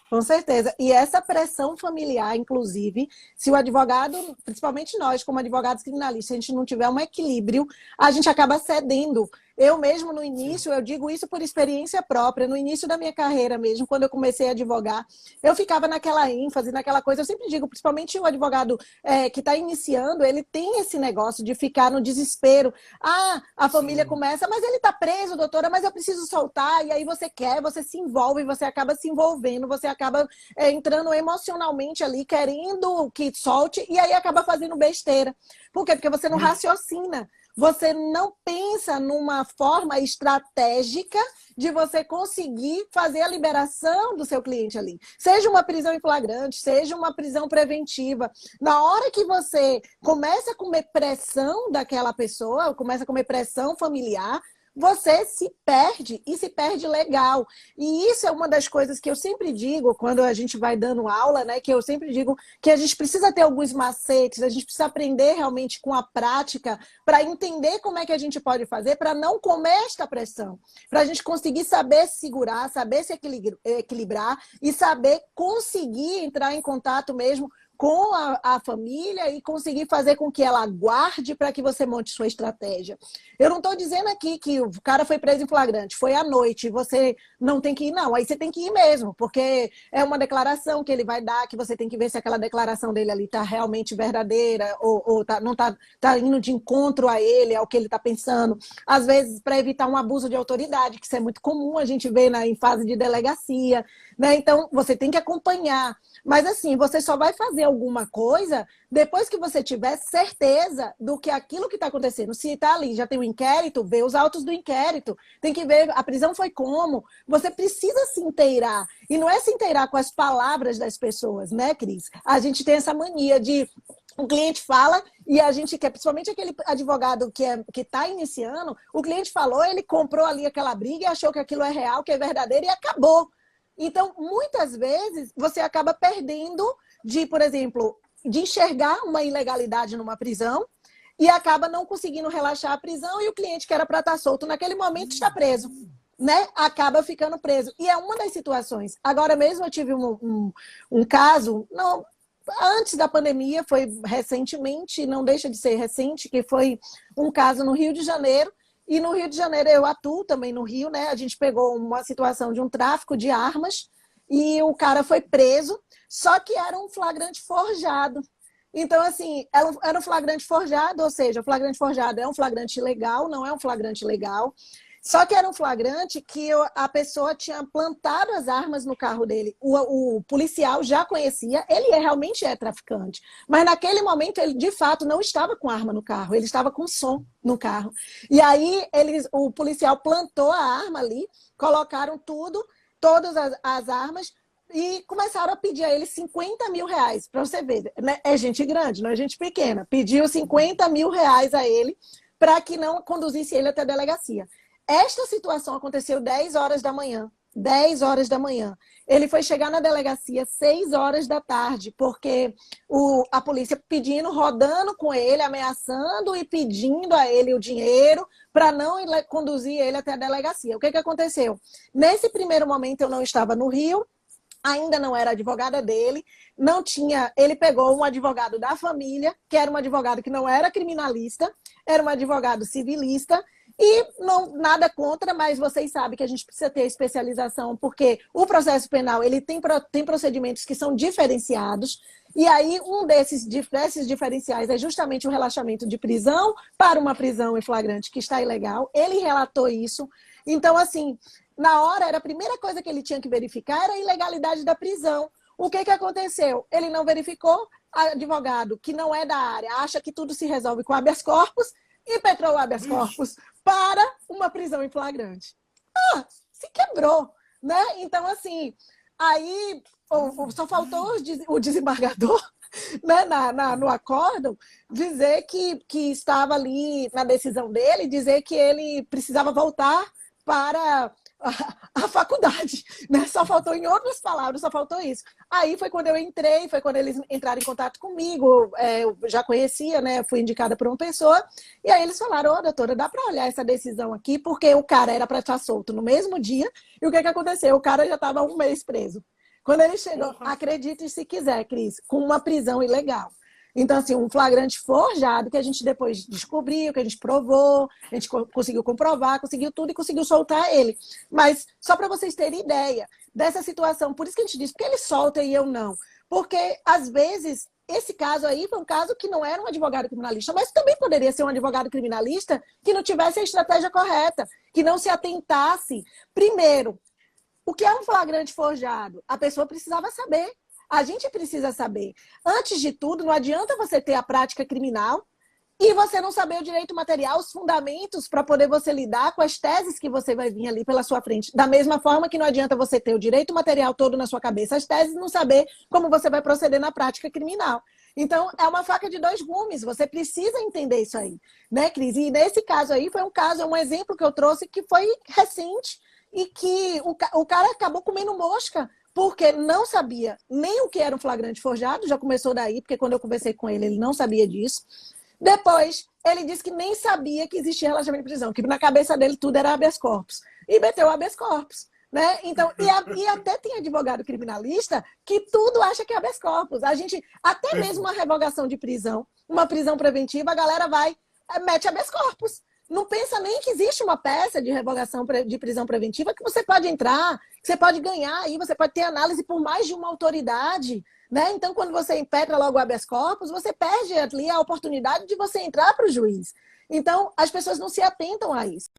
Com certeza. E essa pressão familiar, inclusive, se o advogado, principalmente nós, como advogados criminalistas, a gente não tiver um equilíbrio, a gente acaba cedendo. Eu mesmo, no Sim. início, eu digo isso por experiência própria, no início da minha carreira mesmo, quando eu comecei a advogar, eu ficava naquela ênfase, naquela coisa, eu sempre digo, principalmente o advogado que está iniciando, ele tem esse negócio de ficar no desespero. Ah, a família Sim. começa, mas ele está preso, doutora, mas eu preciso soltar, e aí você quer, você se envolve, você acaba se envolvendo, você acaba entrando emocionalmente ali, querendo que solte, e aí acaba fazendo besteira. Por quê? Porque você não Muito. raciocina. Você não pensa numa forma estratégica de você conseguir fazer a liberação do seu cliente ali. Seja uma prisão em flagrante, seja uma prisão preventiva. Na hora que você começa a comer pressão daquela pessoa, começa a comer pressão familiar, você se perde e se perde legal. E isso é uma das coisas que eu sempre digo quando a gente vai dando aula, né? Que eu sempre digo que a gente precisa ter alguns macetes, a gente precisa aprender realmente com a prática para entender como é que a gente pode fazer para não comer esta pressão, para a gente conseguir saber se segurar, saber se equilibrar e saber conseguir entrar em contato mesmo com a família e conseguir fazer com que ela aguarde para que você monte sua estratégia. Eu não estou dizendo aqui que o cara foi preso em flagrante, foi à noite, você não tem que ir, não. Aí você tem que ir mesmo, porque é uma declaração que ele vai dar, que você tem que ver se aquela declaração dele ali está realmente verdadeira ou não tá indo de encontro a ele, ao que ele está pensando. Às vezes, para evitar um abuso de autoridade, que isso é muito comum a gente ver em fase de delegacia, né? Então, você tem que acompanhar. Mas assim, você só vai fazer alguma coisa depois que você tiver certeza do que aquilo que está acontecendo. Se está ali, já tem um inquérito, vê os autos do inquérito. Tem que ver a prisão foi como. Você precisa se inteirar. E não é se inteirar com as palavras das pessoas, né, Cris? A gente tem essa mania de o cliente fala e a gente quer, principalmente aquele advogado que está iniciando, o cliente falou, ele comprou ali aquela briga e achou que aquilo é real, que é verdadeiro e acabou. Então, muitas vezes, você acaba perdendo de, por exemplo, de enxergar uma ilegalidade numa prisão e acaba não conseguindo relaxar a prisão e o cliente que era para estar solto naquele momento está preso, né? Acaba ficando preso. E é uma das situações. Agora mesmo eu tive um caso, não, antes da pandemia, foi recentemente, não deixa de ser recente, que foi um caso no Rio de Janeiro. E no Rio de Janeiro, eu atuo também no Rio, né? A gente pegou uma situação de um tráfico de armas e o cara foi preso, só que era um flagrante forjado. Então, assim, era um flagrante forjado, ou seja, o flagrante forjado é um flagrante legal, não é um flagrante legal. Só que era um flagrante que a pessoa tinha plantado as armas no carro dele. O policial já conhecia, ele realmente é traficante. Mas naquele momento ele, de fato, não estava com arma no carro, ele estava com som no carro. E aí o policial plantou a arma ali, colocaram todas as armas, e começaram a pedir a ele 50 mil reais, para você ver. Né? É gente grande, não é gente pequena. Pediu 50 mil reais a ele para que não conduzisse ele até a delegacia. Esta situação aconteceu 10 horas da manhã. 10 horas da manhã. Ele foi chegar na delegacia 6 horas da tarde, porque a polícia pedindo, rodando com ele, ameaçando e pedindo a ele o dinheiro para não conduzir ele até a delegacia. O que aconteceu? Nesse primeiro momento eu não estava no Rio, ainda não era advogada dele, não tinha. Ele pegou um advogado da família, que era um advogado que não era criminalista, era um advogado civilista. E não, nada contra, mas vocês sabem que a gente precisa ter especialização, porque o processo penal ele tem procedimentos que são diferenciados, e aí um desses diferenciais é justamente o relaxamento de prisão para uma prisão em flagrante que está ilegal. Ele relatou isso. Então, assim, na hora, era a primeira coisa que ele tinha que verificar era a ilegalidade da prisão. O que aconteceu? Ele não verificou, advogado que não é da área, acha que tudo se resolve com habeas corpus, impetrou o habeas corpus para uma prisão em flagrante. Se quebrou, né? Então, assim, aí só faltou o desembargador, né, no acórdão, dizer que estava ali na decisão dele, dizer que ele precisava voltar para a faculdade, né? Só faltou, em outras palavras, só faltou isso. Aí foi quando eu entrei, foi quando eles entraram em contato comigo, eu já conhecia, né? Fui indicada por uma pessoa, e aí eles falaram, doutora, dá para olhar essa decisão aqui, porque o cara era para estar solto no mesmo dia, e o que aconteceu? O cara já estava 1 mês preso. Quando ele chegou, acredite se quiser, Cris, com uma prisão ilegal. Então, assim, um flagrante forjado que a gente depois descobriu, que a gente provou, a gente conseguiu comprovar, conseguiu tudo e conseguiu soltar ele. Mas, só para vocês terem ideia dessa situação, por isso que a gente diz, por que ele solta e eu não? Porque, às vezes, esse caso aí foi um caso que não era um advogado criminalista, mas também poderia ser um advogado criminalista que não tivesse a estratégia correta, que não se atentasse. Primeiro, o que é um flagrante forjado? A pessoa precisava saber. A gente precisa saber. Antes de tudo, não adianta você ter a prática criminal e você não saber o direito material, os fundamentos para poder você lidar com as teses que você vai vir ali pela sua frente. Da mesma forma que não adianta você ter o direito material todo na sua cabeça, as teses, não saber como você vai proceder na prática criminal. Então, é uma faca de dois gumes. Você precisa entender isso aí, né, Cris? E nesse caso aí, foi um caso, um exemplo que eu trouxe que foi recente e que o cara acabou comendo mosca porque não sabia nem o que era um flagrante forjado, já começou daí, porque quando eu conversei com ele, ele não sabia disso. Depois, ele disse que nem sabia que existia relaxamento de prisão, que na cabeça dele tudo era habeas corpus. E meteu habeas corpus. Né? Então, e até tem advogado criminalista que tudo acha que é habeas corpus. A gente, até mesmo uma revogação de prisão, uma prisão preventiva, a galera vai, mete habeas corpus. Não pensa nem que existe uma peça de revogação de prisão preventiva que você pode entrar, que você pode ganhar aí, você pode ter análise por mais de uma autoridade, né? Então, quando você impetra logo o habeas corpus, você perde ali a oportunidade de você entrar para o juiz. Então, as pessoas não se atentam a isso.